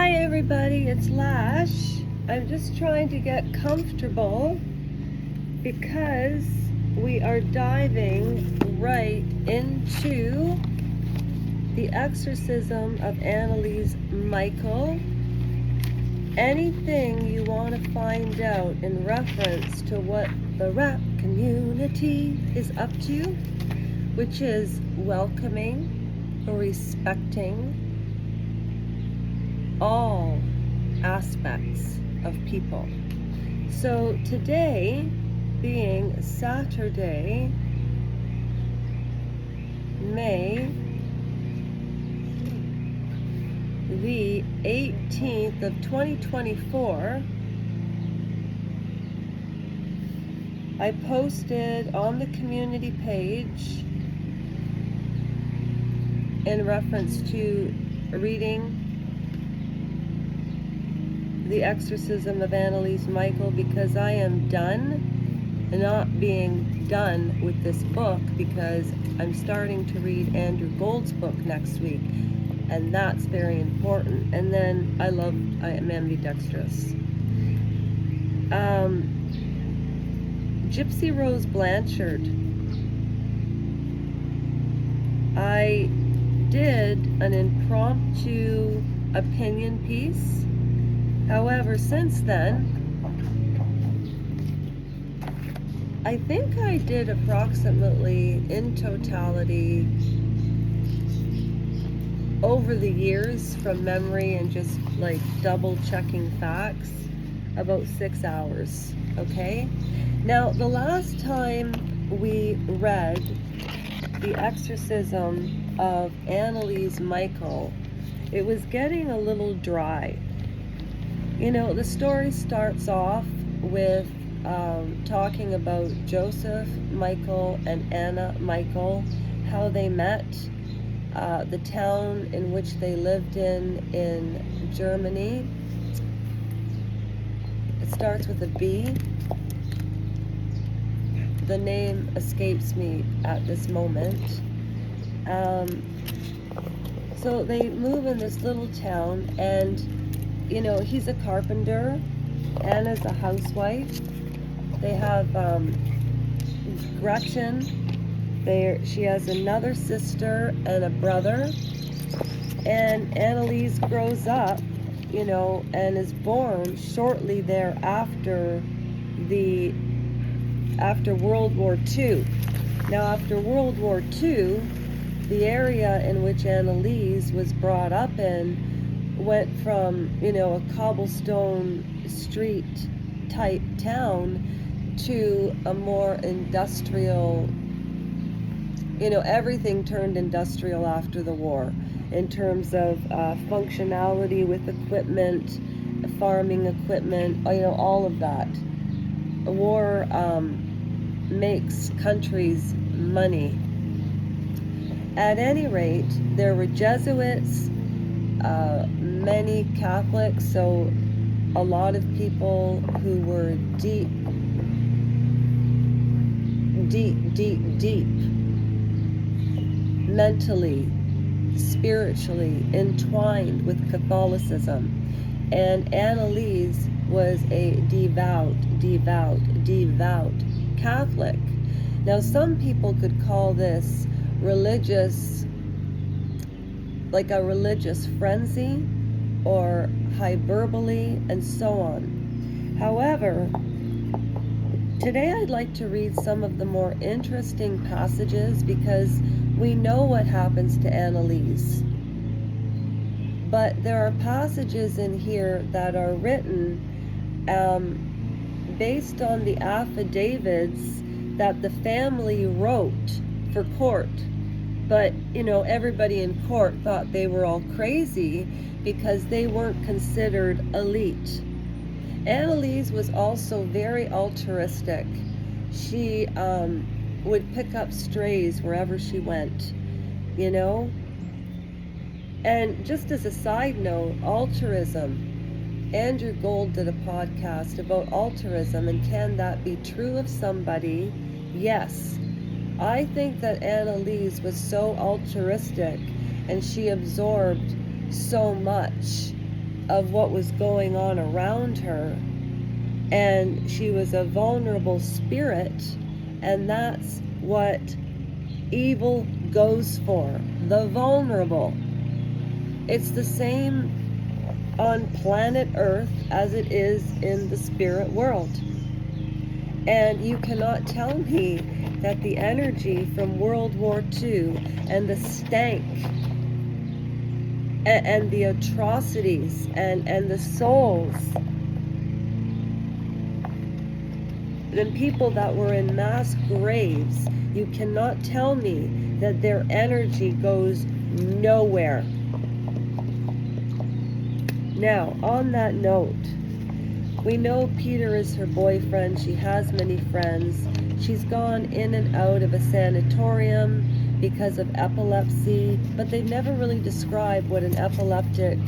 Hi everybody, it's Lash. I'm just trying to get comfortable because we are diving right into the Exorcism of Annelise Micheal. Anything you want to find out in reference to what the rap community is up to, which is welcoming, respecting all aspects of people. So today, being Saturday, May the 18th of 2024, I posted on the community page in reference to reading The Exorcism of Annelise Micheal, because I am done, not being done with this book, because I'm starting to read Andrew Gould's book next week, and that's very important. And then I am ambidextrous. Gypsy Rose Blanchard. I did an impromptu opinion piece. However, since then, I think I did approximately, in totality, over the years from memory and just like double checking facts, about 6 hours, okay? Now, the last time we read The Exorcism of Annelise Micheal, it was getting a little dry. You know, the story starts off with talking about Joseph Micheal and Anna Micheal, how they met, the town in which they lived in Germany. It starts with a B. The name escapes me at this moment. So they move in this little town, and you know, he's a carpenter, Anna's a housewife. They have Gretchen. She has another sister and a brother. And Annelise grows up, you know, and is born shortly thereafter, after World War II. Now, after World War II, the area in which Annelise was brought up in went from, you know, a cobblestone street type town to a more industrial, you know, everything turned industrial after the war in terms of functionality with equipment, farming equipment, you know, all of that. War makes countries money. At any rate, there were Jesuits, many Catholics, so a lot of people who were deep mentally, spiritually entwined with Catholicism. And Annelise was a devout Catholic. Now, some people could call this religious, like a religious frenzy or hyperbole and so on. However, today I'd like to read some of the more interesting passages, because we know what happens to Annelise. But there are passages in here that are written based on the affidavits that the family wrote for court. But, you know, everybody in court thought they were all crazy because they weren't considered elite. Annelise was also very altruistic. She would pick up strays wherever she went, you know? And just as a side note, altruism. Andrew Gould did a podcast about altruism, and can that be true of somebody? Yes. I think that Annelise was so altruistic and she absorbed so much of what was going on around her, and she was a vulnerable spirit, and that's what evil goes for, the vulnerable. It's the same on planet Earth as it is in the spirit world. And you cannot tell me that the energy from World War II and the stank and the atrocities and the souls and people that were in mass graves, you cannot tell me that their energy goes nowhere. Now, on that note, we know Peter is her boyfriend. She has many friends. She's gone in and out of a sanatorium because of epilepsy, but they've never really described what an epileptic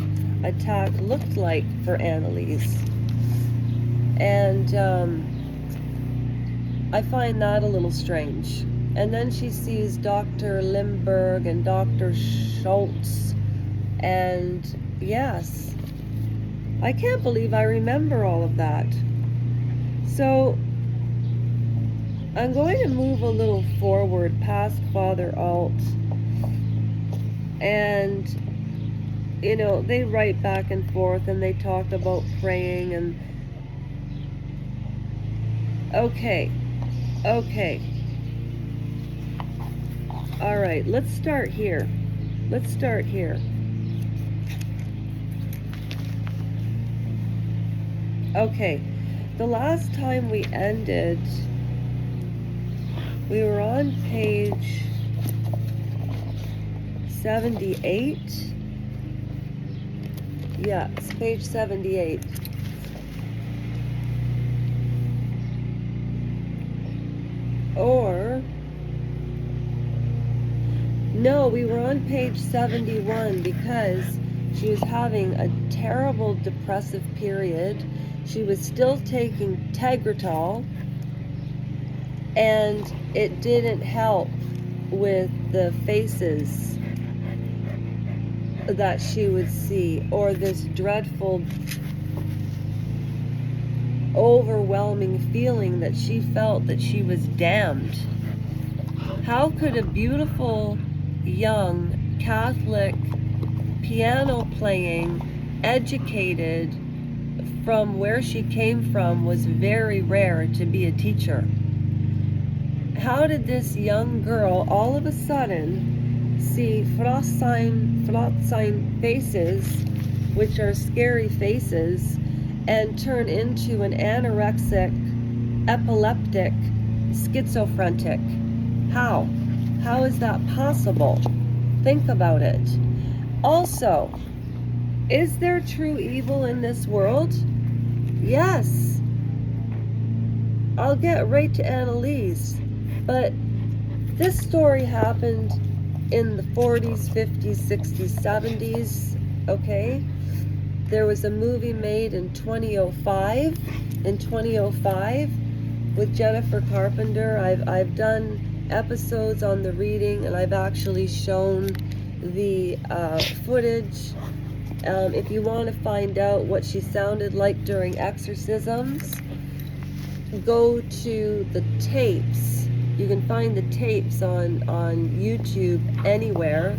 attack looked like for Annelise. And I find that a little strange. And then she sees Dr. Limburg and Dr. Schultz, and yes, I can't believe I remember all of that. So I'm going to move a little forward past Father Alt. And, you know, they write back and forth and they talk about praying and... Okay. All right, let's start here. Okay, the last time we ended, we were on page 78. Yeah, it's page 78. Or, no, we were on page 71 because she was having a terrible depressive period. She was still taking Tegretol, and it didn't help with the faces that she would see, or this dreadful, overwhelming feeling that she felt that she was damned. How could a beautiful, young, Catholic, piano-playing, educated, from where she came from was very rare to be a teacher. How did this young girl all of a sudden see Frautzheim faces, which are scary faces, and turn into an anorexic, epileptic, schizophrenic? How? How is that possible? Think about it. Also, is there true evil in this world? Yes. I'll get right to Annelise, but this story happened in the 40s, 50s, 60s, 70s, okay? There was a movie made in 2005, with Jennifer Carpenter. I've done episodes on the reading, and I've actually shown the footage. If you want to find out what she sounded like during exorcisms, go to the tapes. You can find the tapes on YouTube anywhere.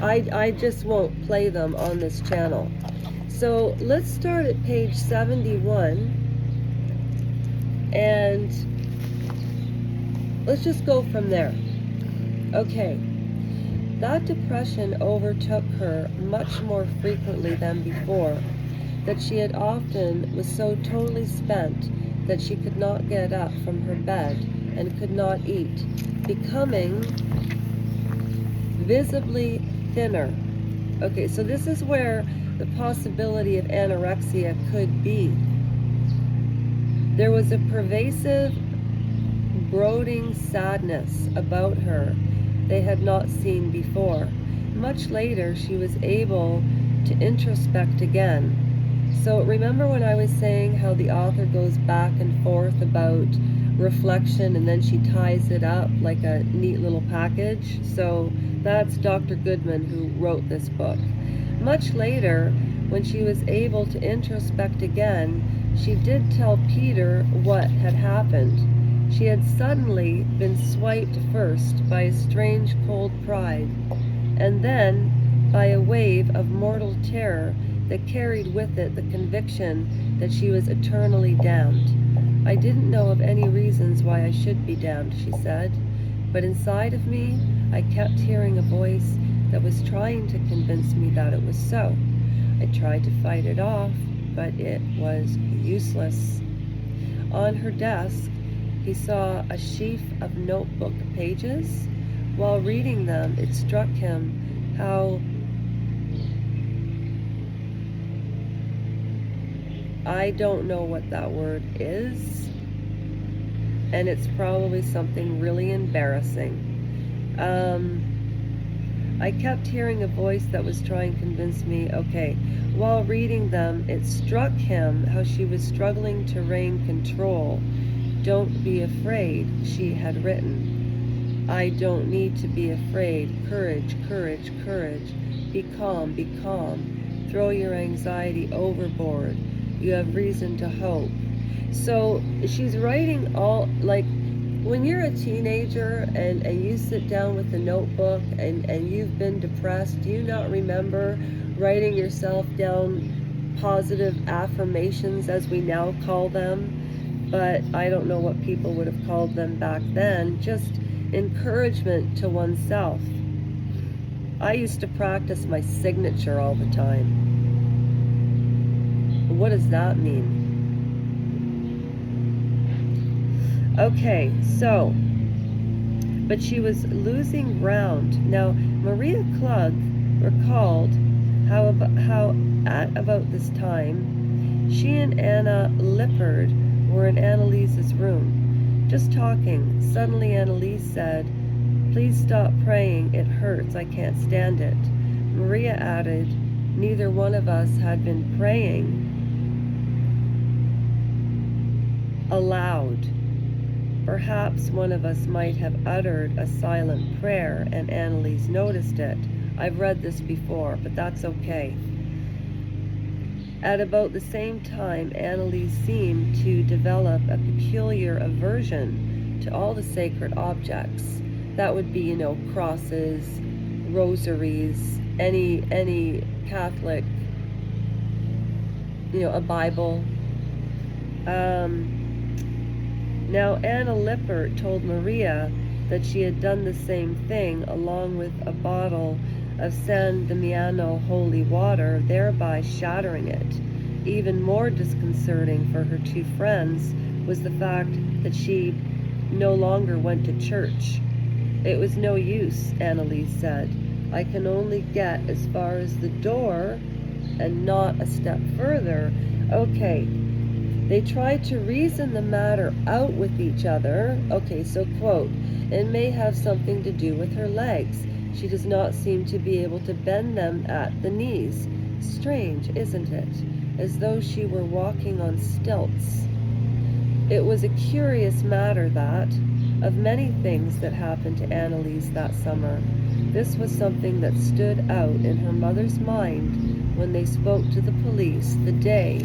I just won't play them on this channel. So let's start at page 71, and let's just go from there. Okay. That depression overtook her much more frequently than before, that she had often was so totally spent that she could not get up from her bed and could not eat, becoming visibly thinner. Okay, so this is where the possibility of anorexia could be. There was a pervasive, brooding sadness about her they had not seen before. Much later, she was able to introspect again. So remember when I was saying how the author goes back and forth about reflection, and then she ties it up like a neat little package? So that's Dr. Goodman who wrote this book. Much later, when she was able to introspect again, she did tell Peter what had happened. She had suddenly been swiped first by a strange cold pride, and then by a wave of mortal terror that carried with it the conviction that she was eternally damned. I didn't know of any reasons why I should be damned, she said, but inside of me, I kept hearing a voice that was trying to convince me that it was so. I tried to fight it off, but it was useless. On her desk, he saw a sheaf of notebook pages. While reading them, it struck him how I don't know what that word is, and it's probably something really embarrassing. I kept hearing a voice that was trying to convince me, okay. While reading them, it struck him how she was struggling to regain control. Don't be afraid, she had written. I don't need to be afraid. Courage, courage, courage. Be calm, be calm. Throw your anxiety overboard. You have reason to hope. So she's writing all, like, when you're a teenager and you sit down with a notebook and you've been depressed, do you not remember writing yourself down positive affirmations, as we now call them? But I don't know what people would have called them back then. Just encouragement to oneself. I used to practice my signature all the time. What does that mean? Okay, so, but she was losing ground. Now, Maria Klug recalled how at about this time, she and Anna Lippard were in Annelise's room, just talking. Suddenly Annelise said, "Please stop praying, it hurts, I can't stand it." Maria added, "Neither one of us had been praying aloud. Perhaps one of us might have uttered a silent prayer, and Annelise noticed it. I've read this before, but that's okay." At about the same time, Annelise seemed to develop a peculiar aversion to all the sacred objects. That would be, crosses, rosaries, any Catholic, a Bible. Now, Anna Lippert told Maria that she had done the same thing along with a bottle of San Damiano holy water, thereby shattering it. Even more disconcerting for her two friends was the fact that she no longer went to church. "It was no use," Annelise said. "I can only get as far as the door and not a step further." Okay. They tried to reason the matter out with each other. Okay, so quote, "It may have something to do with her legs. She does not seem to be able to bend them at the knees. Strange, isn't it? As though she were walking on stilts." It was a curious matter that, of many things that happened to Annelise that summer, this was something that stood out in her mother's mind when they spoke to the police the day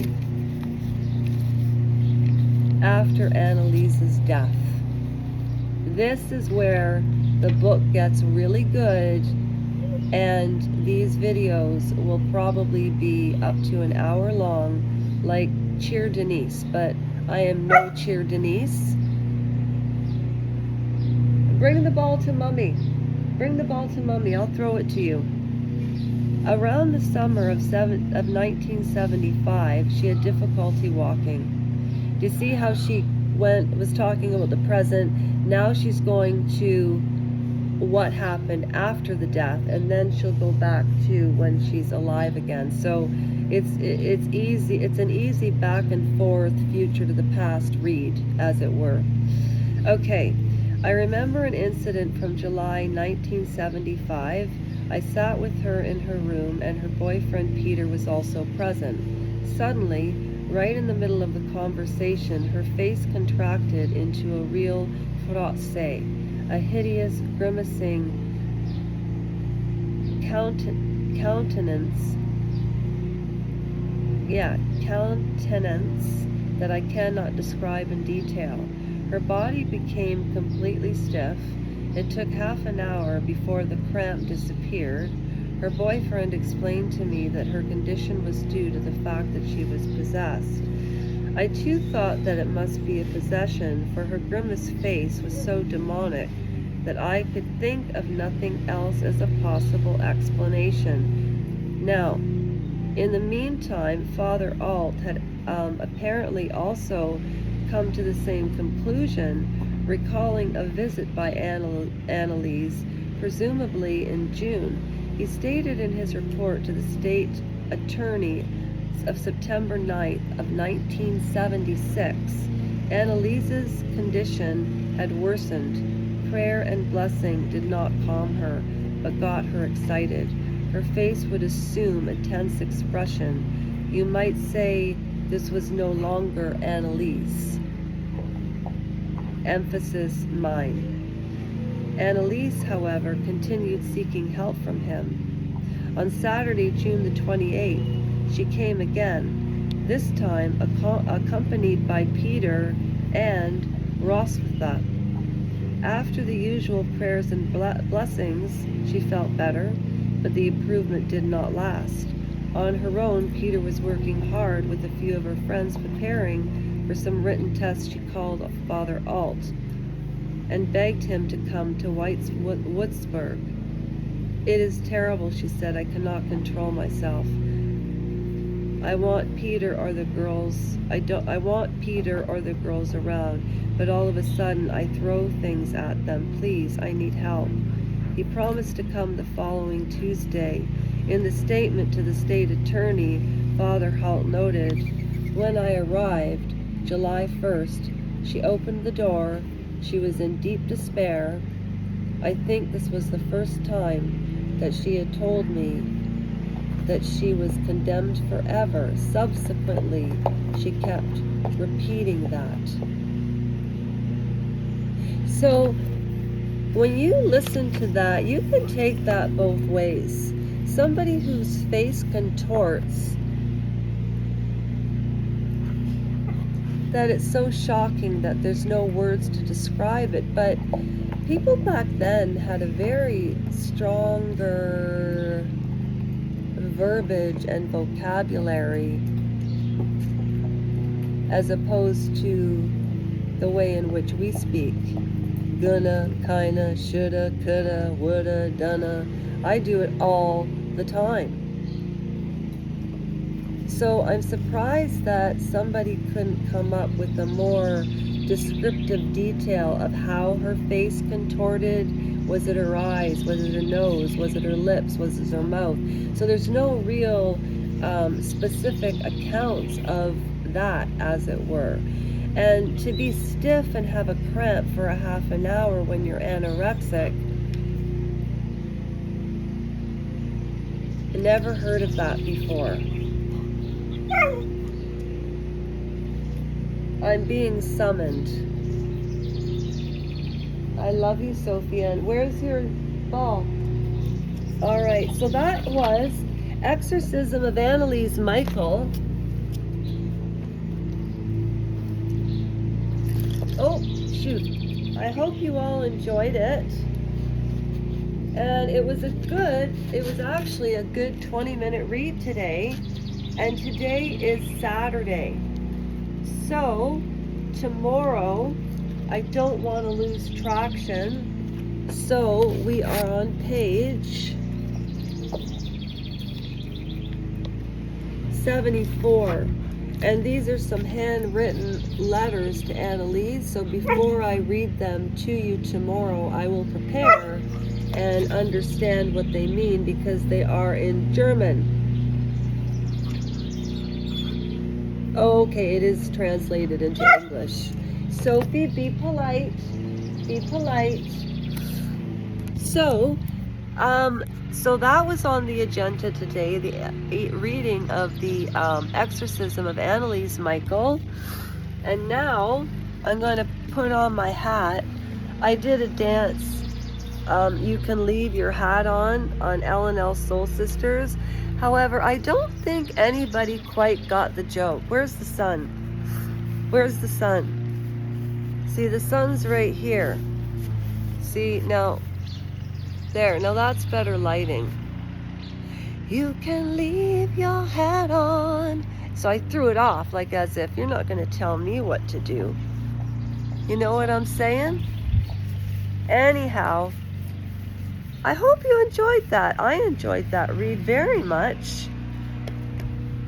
after Annelise's death. This is where the book gets really good, and these videos will probably be up to an hour long, like Cheer Denise, but I am no Cheer Denise. Bring the ball to Mommy. Bring the ball to Mommy. I'll throw it to you. Around the summer of 1975, she had difficulty walking. Do you see how she was talking about the present? Now she's going to what happened after the death, and then she'll go back to when she's alive again. So it's easy. It's an easy back and forth, future to the past read, as it were. Okay, I remember an incident from July 1975. I sat with her in her room, and her boyfriend Peter was also present. Suddenly, right in the middle of the conversation, her face contracted into a real frosse, a hideous, grimacing countenance countenance that I cannot describe in detail. Her body became completely stiff. It took half an hour before the cramp disappeared. Her boyfriend explained to me that her condition was due to the fact that she was possessed. I too thought that it must be a possession, for her grimaced face was so demonic that I could think of nothing else as a possible explanation. Now, in the meantime, Father Alt had apparently also come to the same conclusion, recalling a visit by Annelise, presumably in June. He stated in his report to the state attorney of September 9th of 1976, Annelise's condition had worsened. Prayer and blessing did not calm her, but got her excited. Her face would assume a tense expression. You might say this was no longer Annelise. Emphasis mine. Annelise, however, continued seeking help from him. On Saturday, June the 28th, she came again, this time accompanied by Peter and Roswitha. After the usual prayers and blessings, she felt better, but the improvement did not last. On her own, Peter was working hard with a few of her friends preparing for some written tests she called Father Alt, and begged him to come to Wurzburg. It is terrible, she said. I cannot control myself. I want Peter or the girls around, but all of a sudden I throw things at them. Please, I need help. He promised to come the following Tuesday. In the statement to the state attorney, Father Halt noted, when I arrived, July 1st, she opened the door. She was in deep despair. I think this was the first time that she had told me that she was condemned forever. Subsequently, she kept repeating that. So, when you listen to that, you can take that both ways. Somebody whose face contorts, that it's so shocking that there's no words to describe it, but people back then had a very stronger verbiage and vocabulary as opposed to the way in which we speak. Gonna, kinda, shoulda, coulda, woulda, donna. I do it all the time. So I'm surprised that somebody couldn't come up with a more descriptive detail of how her face contorted. Was it her eyes? Was it her nose? Was it her lips? Was it her mouth? So there's no real specific accounts of that, as it were. And to be stiff and have a cramp for a half an hour when you're anorexic, I never heard of that before. I'm being summoned. I love you, Sophia. And where's your ball? All right, so that was Exorcism of Annelise Micheal. Oh, shoot. I hope you all enjoyed it. And it was actually a good 20-minute read today. And today is Saturday. So, tomorrow, I don't want to lose traction, so we are on page 74, and these are some handwritten letters to Annelise, so before I read them to you tomorrow, I will prepare and understand what they mean, because they are in German. Okay, it is translated into English. Sophie, be polite. Be polite. So that was on the agenda today, the reading of the Exorcism of Annelise Micheal. And now I'm going to put on my hat. I did a dance You can leave your hat on L&L Soul Sisters. However, I don't think anybody quite got the joke. Where's the sun? Where's the sun? See, the sun's right here. See, now, there, now that's better lighting. You can leave your hat on. So I threw it off, like as if you're not going to tell me what to do. You know what I'm saying? Anyhow, I hope you enjoyed that. I enjoyed that read very much.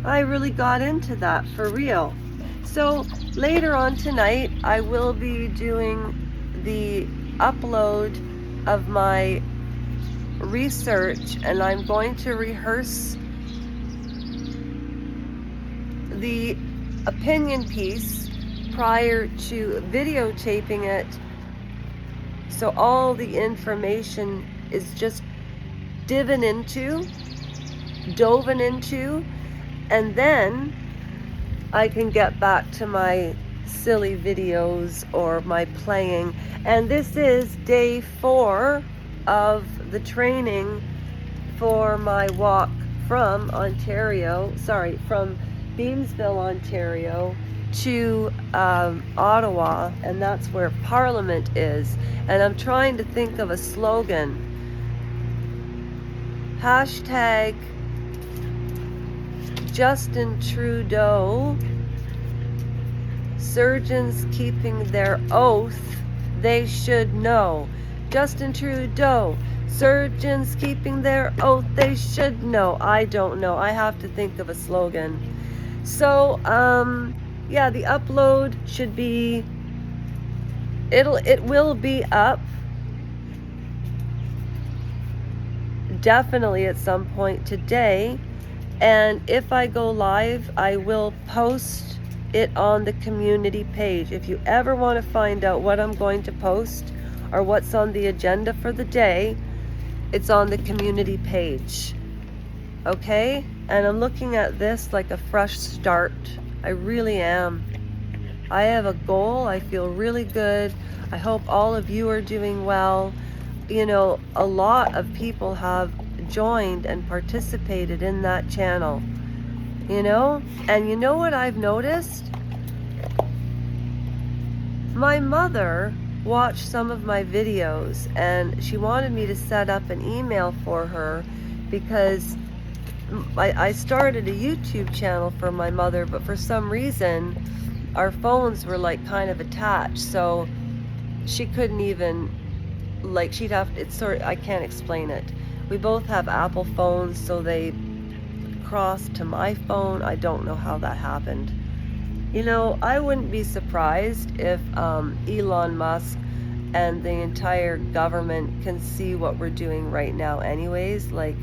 I really got into that for real. So later on tonight, I will be doing the upload of my research, and I'm going to rehearse the opinion piece prior to videotaping it, so all the information is just dove into, and then I can get back to my silly videos or my playing. And this is day 4 of the training for my walk from from Beamsville, Ontario to Ottawa, and that's where Parliament is. And I'm trying to think of a slogan. Hashtag Justin Trudeau, surgeons keeping their oath, they should know. Justin Trudeau, surgeons keeping their oath, they should know. I don't know. I have to think of a slogan. So, yeah, the upload should be, it will be up definitely at some point today. And if I go live, I will post it on the community page. If you ever want to find out what I'm going to post or what's on the agenda for the day, it's on the community page. Okay? And I'm looking at this like a fresh start. I really am. I have a goal. I feel really good. I hope all of you are doing well. You know, a lot of people have joined and participated in that channel, you know. And you know what I've noticed? My mother watched some of my videos, and she wanted me to set up an email for her because I started a YouTube channel for my mother, but for some reason our phones were like kind of attached, so she couldn't even, like, she'd have, it's sort of, I can't explain it. We both have Apple phones, so they crossed to my phone. I don't know how that happened. You know, I wouldn't be surprised if Elon Musk and the entire government can see what we're doing right now anyways. Like,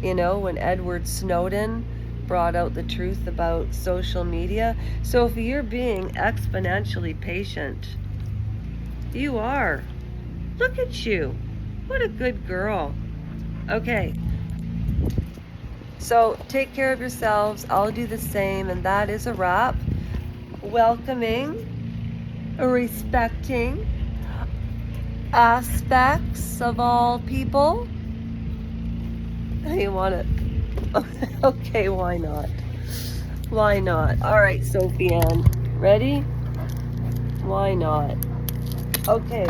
you know, when Edward Snowden brought out the truth about social media. So if you're being exponentially patient, you are. Look at you. What a good girl. Okay. So take care of yourselves. I'll do the same, and that is a wrap. Welcoming, respecting aspects of all people. You want it? Okay, why not? Why not? All right, Sophie Ann. Ready? Why not? Okay.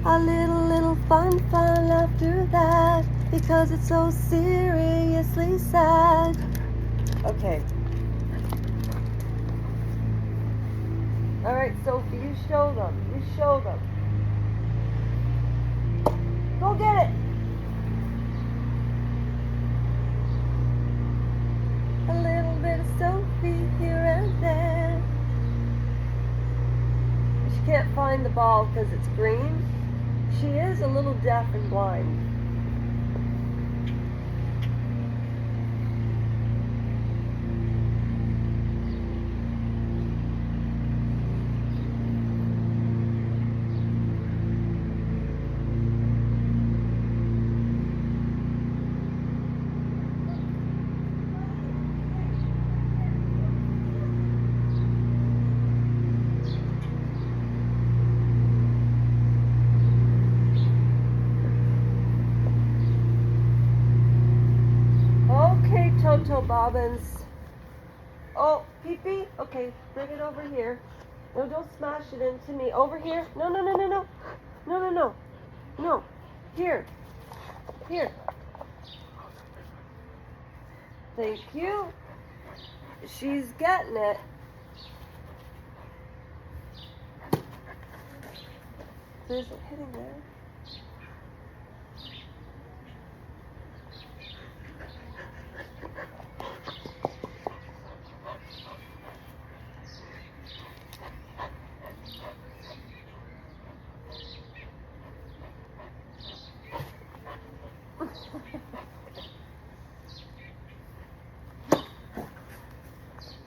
A little fun after that, because it's so seriously sad. Okay. All right, Sophie, you show them. You show them. Go get it. A little bit of Sophie here and there. She can't find the ball because it's green. She is a little deaf and blind. photo bobbins. Oh, pee-pee? Okay, bring it over here. No, don't smash it into me. Over here? No, no, no, no, no. No, no, no. No. Here. Here. Thank you. She's getting it. So is it hitting there?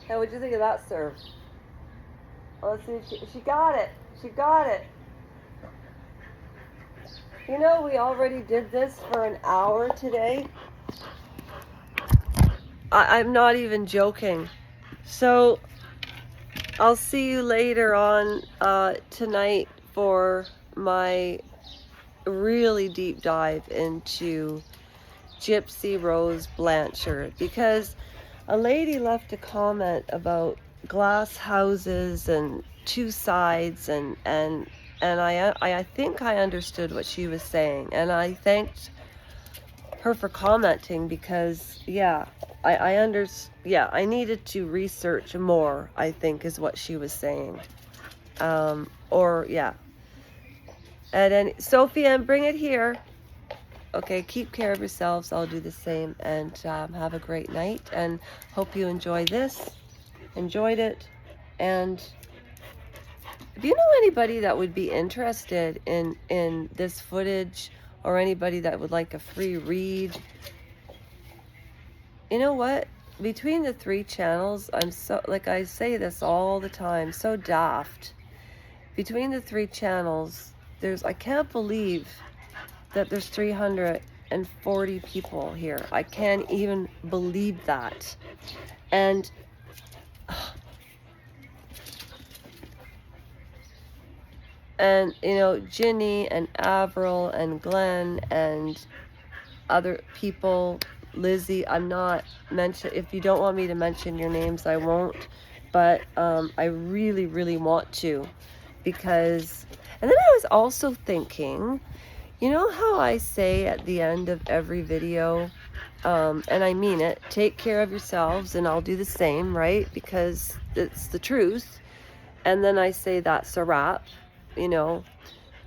Hey, what'd you think of that serve? Oh, let's see. She got it. She got it. You know, we already did this for an hour today. I'm not even joking. So, I'll see you later on tonight for my really deep dive into Gypsy Rose Blanchard, because a lady left a comment about glass houses and two sides, and I think I understood what she was saying, and I thanked her for commenting, because I needed to research more, I think is what she was saying. And Sophie, and bring it here. Okay, keep care of yourselves. I'll do the same, and have a great night, and hope you enjoyed it. And if you know anybody that would be interested in this footage, or anybody that would like a free read, you know what? Between the 3 channels, I'm so, like I say this all the time, so daft. Between the 3 channels, I can't believe that there's 340 people here. I can't even believe that. And you know, Ginny and Avril and Glenn and other people, Lizzie, I'm not if you don't want me to mention your names, I won't, but I really, really want to, because, and then I was also thinking, you know how I say at the end of every video, and I mean it, take care of yourselves, and I'll do the same, right? Because it's the truth. And then I say that's a wrap, you know,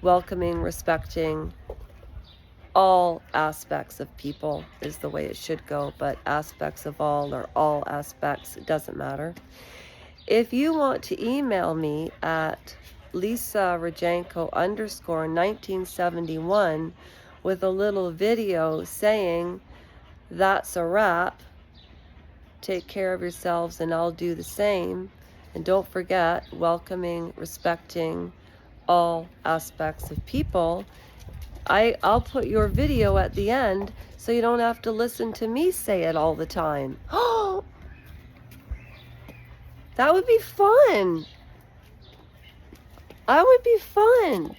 welcoming, respecting all aspects of people is the way it should go, but aspects of all, or all aspects, it doesn't matter. If you want to email me at LisaRajanko_1971 with a little video saying that's a wrap, take care of yourselves, and I'll do the same, and don't forget, welcoming, respecting all aspects of people, I'll put your video at the end, so you don't have to listen to me say it all the time. Oh, that would be fun. That would be fun.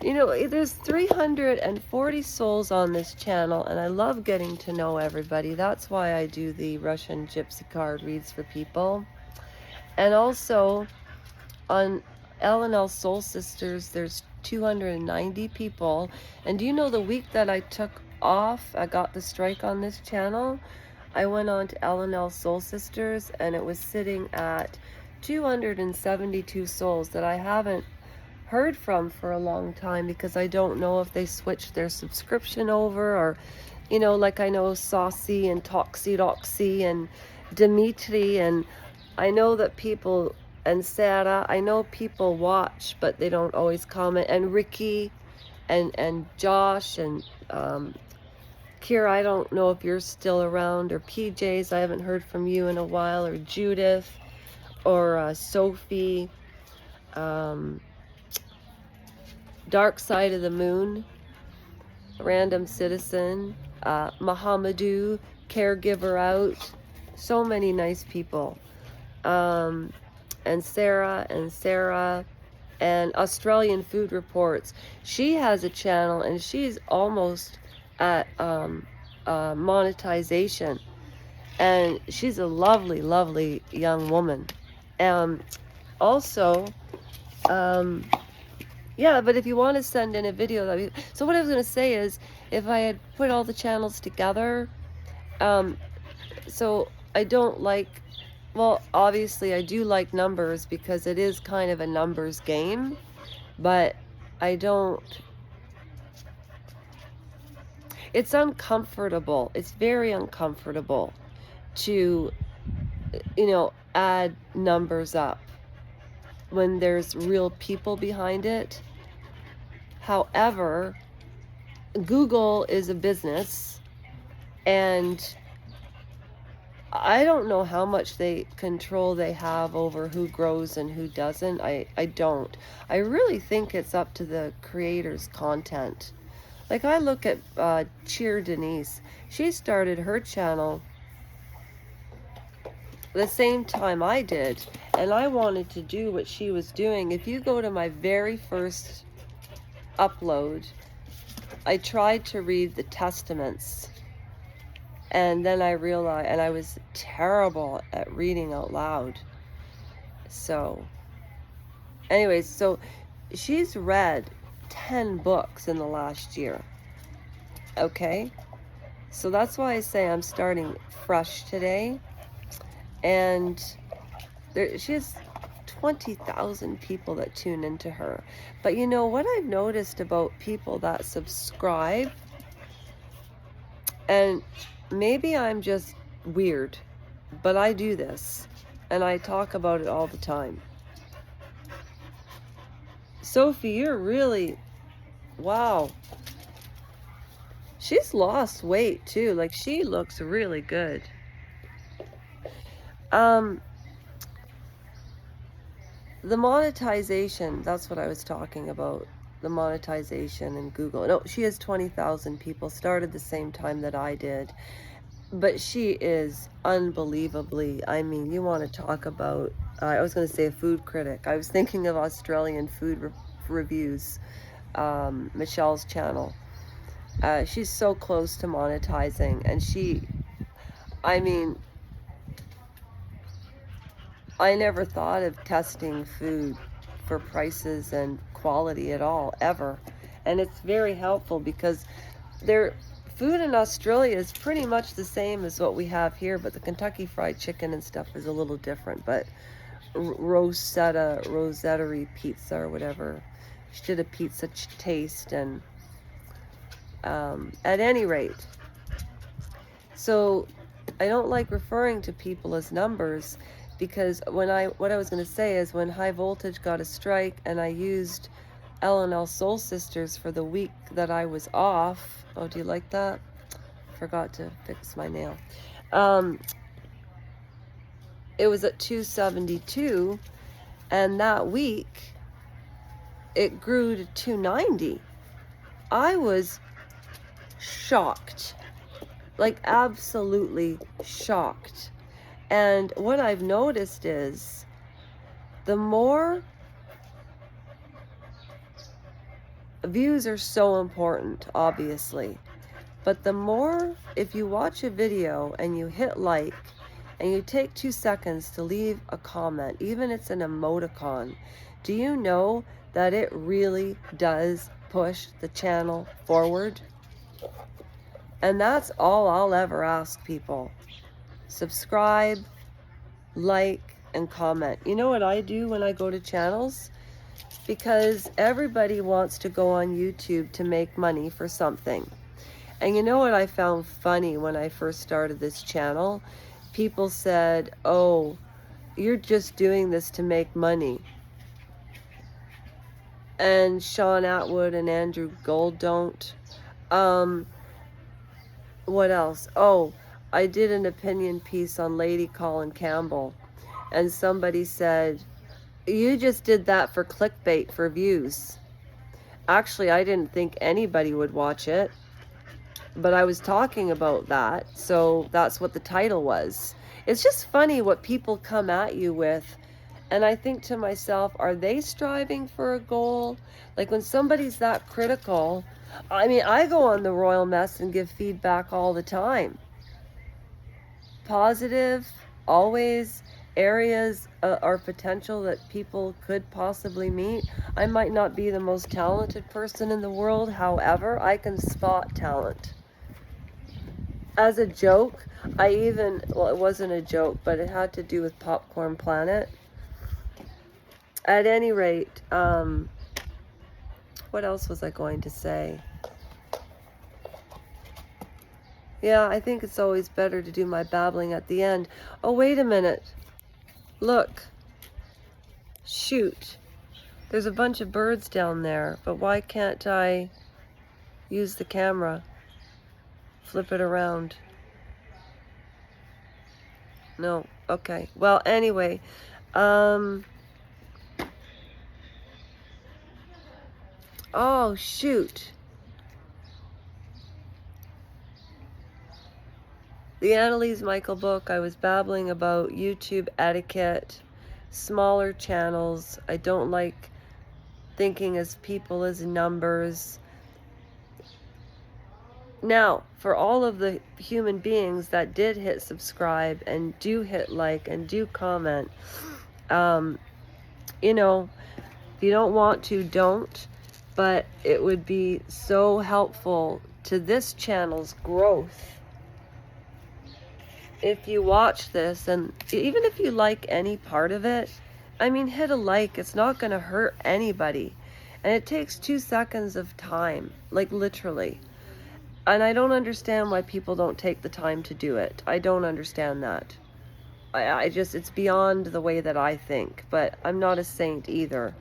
You know, there's 340 souls on this channel, and I love getting to know everybody. That's why I do the Russian Gypsy card reads for people. And also, on L&L Soul Sisters, there's 290 people. And do you know, the week that I took off, I got the strike on this channel, I went on to L&L Soul Sisters, and it was sitting at 272 souls that I haven't heard from for a long time, because I don't know if they switched their subscription over, or, you know, like I know Saucy and Toxie and Dimitri, and I know that people, and Sarah, I know people watch, but they don't always comment, and Ricky and Josh and Kira, I don't know if you're still around, or PJs, I haven't heard from you in a while, or Judith, or Sophie, Dark Side of the Moon, Random Citizen, Mahamadou, Caregiver Out, so many nice people, and Sarah, and Australian Food Reports. She has a channel, and she's almost at monetization. And she's a lovely, lovely young woman. Also, yeah, but if you want to send in a video, so what I was going to say is, if I had put all the channels together, so I don't like, well, obviously I do like numbers because it is kind of a numbers game, but I don't, it's uncomfortable. It's very uncomfortable to, add numbers up when there's real people behind it. However, Google is a business, and I don't know how much control they have over who grows and who doesn't. I don't. I really think it's up to the creator's content. Like, I look at Cheer Denise. She started her channel the same time I did, and I wanted to do what she was doing. If you go to my very first upload, I tried to read the Testaments, and then I realized, and I was terrible at reading out loud. So, anyways, so she's read 10 books in the last year. Okay? So that's why I say I'm starting fresh today. And she has 20,000 people that tune into her. But you know what I've noticed about people that subscribe, and maybe I'm just weird, but I do this, and I talk about it all the time. Sophie, you're really, wow. She's lost weight too. Like, she looks really good. The monetization, that's what I was talking about. The monetization in Google. No, she has 20,000 people, started the same time that I did. But she is unbelievably, I mean, you want to talk about, I was going to say a food critic. I was thinking of Australian food reviews, Michelle's channel. She's so close to monetizing, and I mean, I never thought of testing food for prices and quality at all, ever. And it's very helpful because their food in Australia is pretty much the same as what we have here, but the Kentucky Fried Chicken and stuff is a little different. But Rosettery pizza or whatever, she did a pizza taste, and at any rate, so I don't like referring to people as numbers, because what I was going to say is, when High Voltage got a strike and I used L&L Soul Sisters for the week that I was off. Oh, do you like that? Forgot to fix my nail. It was at 272, and that week it grew to 290. I was shocked, like absolutely shocked. And what I've noticed is, the more views are so important, obviously, but the more, if you watch a video and you hit like and you take 2 seconds to leave a comment, even it's an emoticon, do you know that it really does push the channel forward? And that's all I'll ever ask people. Subscribe, like, and comment. You know what I do when I go to channels? Because everybody wants to go on YouTube to make money for something. And you know what I found funny when I first started this channel? People said, oh, you're just doing this to make money. And Sean Atwood and Andrew Gold don't. What else? Oh, I did an opinion piece on Lady Colin Campbell, and somebody said, you just did that for clickbait, for views. Actually, I didn't think anybody would watch it, but I was talking about that, so that's what the title was. It's just funny what people come at you with, and I think to myself, are they striving for a goal? Like, when somebody's that critical, I mean, I go on the Royal Mess and give feedback all the time. positive, always areas or potential that people could possibly meet. I might not be the most talented person in the world, however, I can spot talent. As a joke, well, it wasn't a joke, but it had to do with Popcorn Planet. At any rate, what else was I going to say? Yeah, I think it's always better to do my babbling at the end. Oh, wait a minute. Look. Shoot. There's a bunch of birds down there, but why can't I use the camera? Flip it around. No. Okay. Well, anyway, oh, shoot. The Annelise Micheal book, I was babbling about YouTube etiquette, smaller channels. I don't like thinking as people as numbers. Now, for all of the human beings that did hit subscribe and do hit like and do comment, you know, if you don't want to, don't. But it would be so helpful to this channel's growth if you watch this, and even if you like any part of it, I mean, hit a like. It's not going to hurt anybody. And it takes 2 seconds of time, like literally. And I don't understand why people don't take the time to do it. I don't understand that. I just, it's beyond the way that I think. But I'm not a saint either.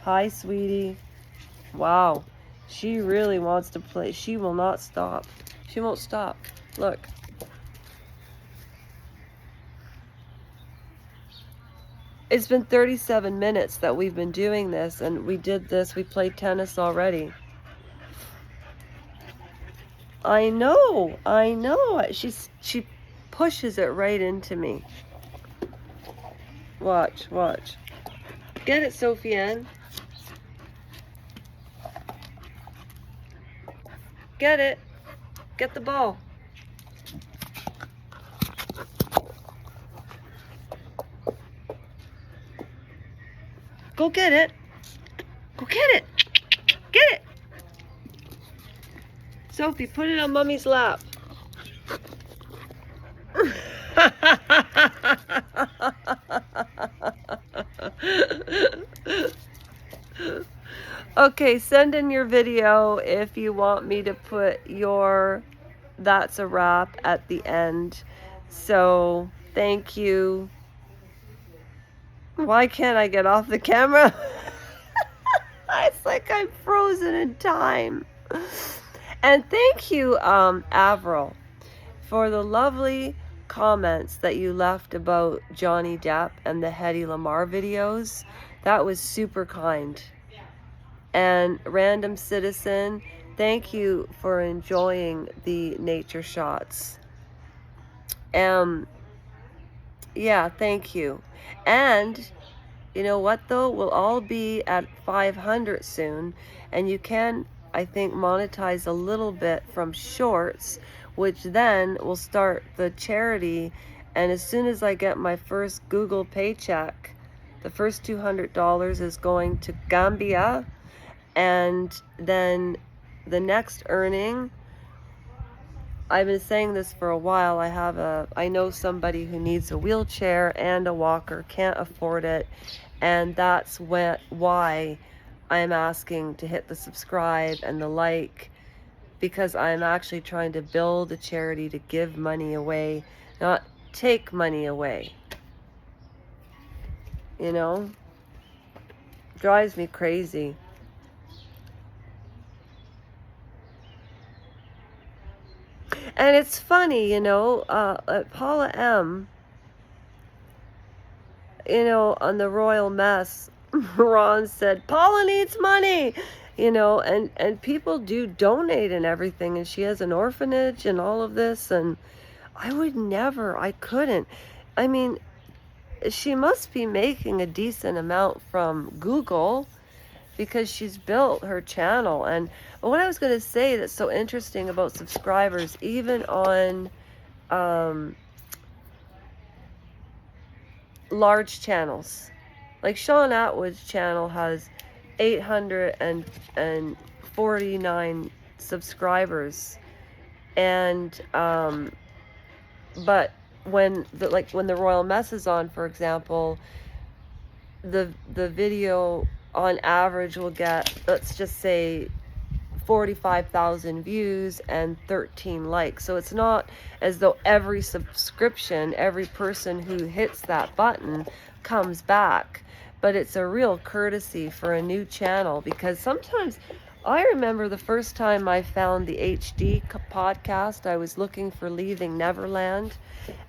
Hi, sweetie. Wow. She really wants to play. She will not stop. She won't stop. Look. It's been 37 minutes that we've been doing this, and we did this. We played tennis already. I know. She pushes it right into me. Watch. Get it, Sophie Ann. Get it. Get the ball. Go get it. Go get it. Get it. Sophie, put it on Mommy's lap. Okay, send in your video if you want me to put your "That's a Wrap" at the end. So, thank you. Why can't I get off the camera? It's like I'm frozen in time. And thank you, Avril, for the lovely comments that you left about Johnny Depp and the Hedy Lamarr videos. That was super kind. And Random Citizen, thank you for enjoying the nature shots. Yeah, thank you. And you know what though? We'll all be at 500 soon, and you can, I think, monetize a little bit from shorts, which then will start the charity. And as soon as I get my first Google paycheck, the first $200 is going to Gambia, and then the next earning, I've been saying this for a while, I know somebody who needs a wheelchair and a walker, can't afford it, and that's why I'm asking to hit the subscribe and the like, because I'm actually trying to build a charity to give money away, not take money away. You know? Drives me crazy. And it's funny, you know, Paula M., you know, on the Royal Mess, Ron said, Paula needs money, you know, and people do donate and everything, and she has an orphanage and all of this, and I couldn't. I mean, she must be making a decent amount from Google, because she's built her channel. And what I was going to say that's so interesting about subscribers, even on large channels. Like Sean Atwood's channel has 849 subscribers, and but when the Royal Mess is on, for example, the video on average will get, let's just say, 45,000 views and 13 likes. So it's not as though every subscription, every person who hits that button comes back, but it's a real courtesy for a new channel, because sometimes I remember the first time I found the HD podcast, I was looking for Leaving Neverland,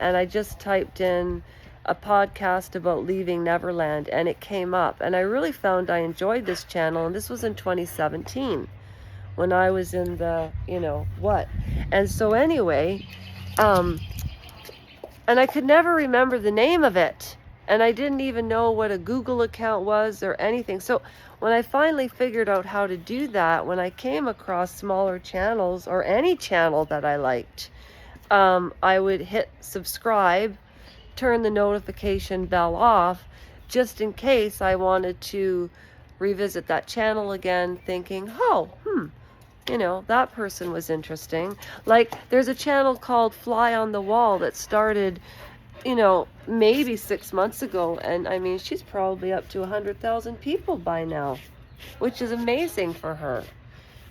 and I just typed in a podcast about Leaving Neverland, and it came up, and I really found I enjoyed this channel, and this was in 2017. When I was in the, what. And so anyway, and I could never remember the name of it. And I didn't even know what a Google account was or anything. So when I finally figured out how to do that, when I came across smaller channels or any channel that I liked, I would hit subscribe, turn the notification bell off, just in case I wanted to revisit that channel again, thinking, that person was interesting. Like, there's a channel called Fly on the Wall that started, maybe 6 months ago. And I mean, she's probably up to 100,000 people by now, which is amazing for her.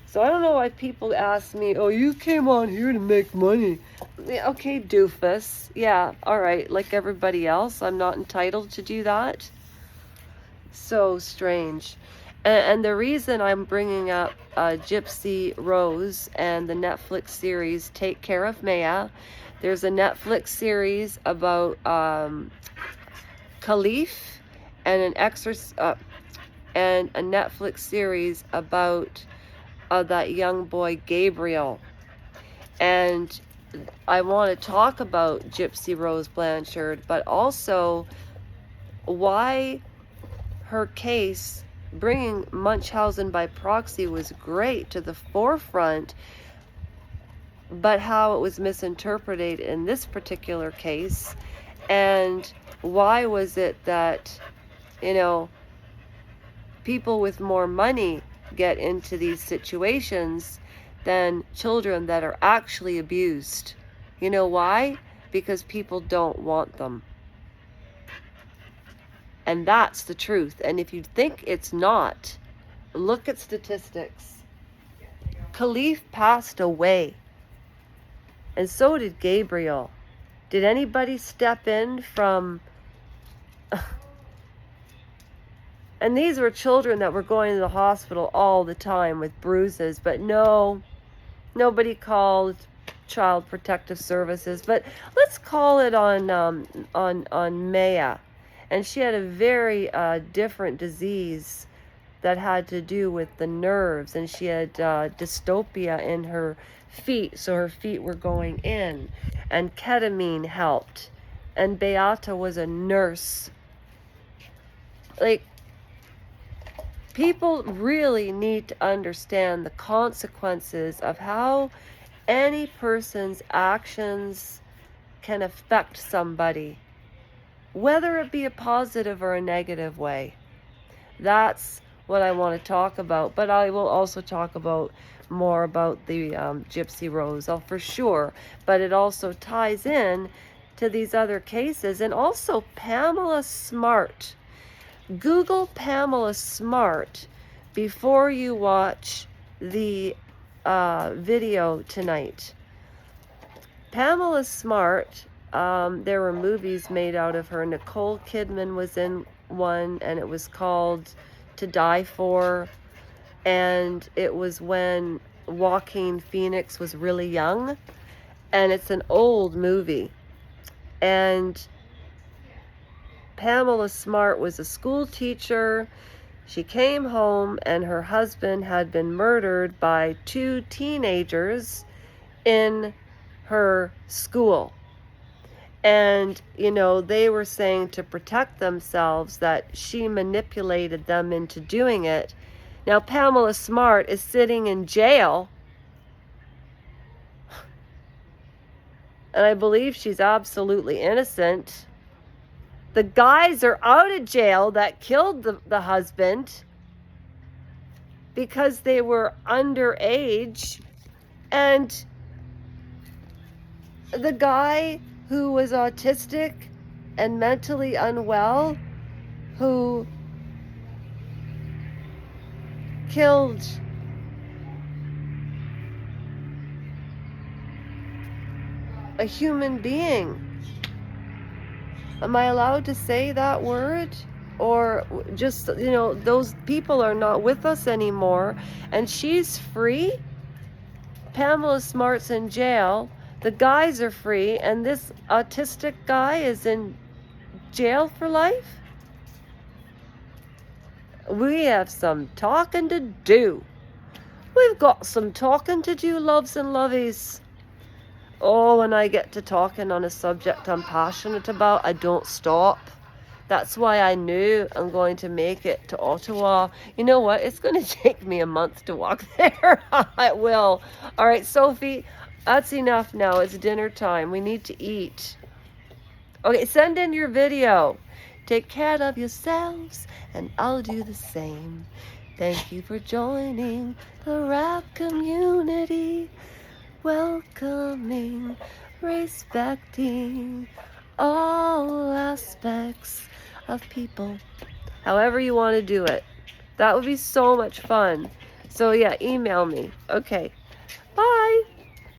So I don't know why people ask me, oh, you came on here to make money. Yeah, okay, doofus. Yeah, all right, like everybody else, I'm not entitled to do that. So strange. And the reason I'm bringing up Gypsy Rose and the Netflix series Take Care of Maya, there's a Netflix series about Caliph, and and a Netflix series about that young boy Gabriel. And I want to talk about Gypsy Rose Blanchard, but also why her case, bringing Munchausen by proxy, was great to the forefront, but how it was misinterpreted in this particular case, and why was it that, people with more money get into these situations than children that are actually abused. You know why? Because people don't want them. And that's the truth. And if you think it's not, look at statistics. Khalif passed away. And so did Gabriel. Did anybody step in from... And these were children that were going to the hospital all the time with bruises. But no, nobody called Child Protective Services. But let's call it on Maya. And she had a very different disease that had to do with the nerves. And she had dystopia in her feet, so her feet were going in. And ketamine helped. And Beata was a nurse. Like, people really need to understand the consequences of how any person's actions can affect somebody, whether it be a positive or a negative way. That's what I want to talk about. But I will also talk about more about the Gypsy Rose, for sure. But it also ties in to these other cases. And also Pamela Smart. Google Pamela Smart before you watch the video tonight. Pamela Smart, there were movies made out of her. Nicole Kidman was in one, and it was called To Die For. And it was when Joaquin Phoenix was really young. And it's an old movie. And Pamela Smart was a school teacher. She came home and her husband had been murdered by 2 teenagers in her school. And, they were saying to protect themselves that she manipulated them into doing it. Now, Pamela Smart is sitting in jail. and I believe she's absolutely innocent. The guys are out of jail that killed the husband because they were underage. And the guy who was autistic and mentally unwell, who killed a human being. Am I allowed to say that word? Or just, those people are not with us anymore, and she's free. Pamela Smart's in jail. The guys are free, and this autistic guy is in jail for life. We have some talking to do. We've got some talking to do, loves and lovies. Oh, when I get to talking on a subject I'm passionate about, I don't stop. That's why I knew I'm going to make it to Ottawa. You know what? It's going to take me a month to walk there. It will. All right, Sophie, that's enough now. It's dinner time. We need to eat. Okay, send in your video. Take care of yourselves, and I'll do the same. Thank you for joining the rap community. Welcoming, respecting all aspects of people. However you want to do it. That would be so much fun. So yeah, email me. Okay.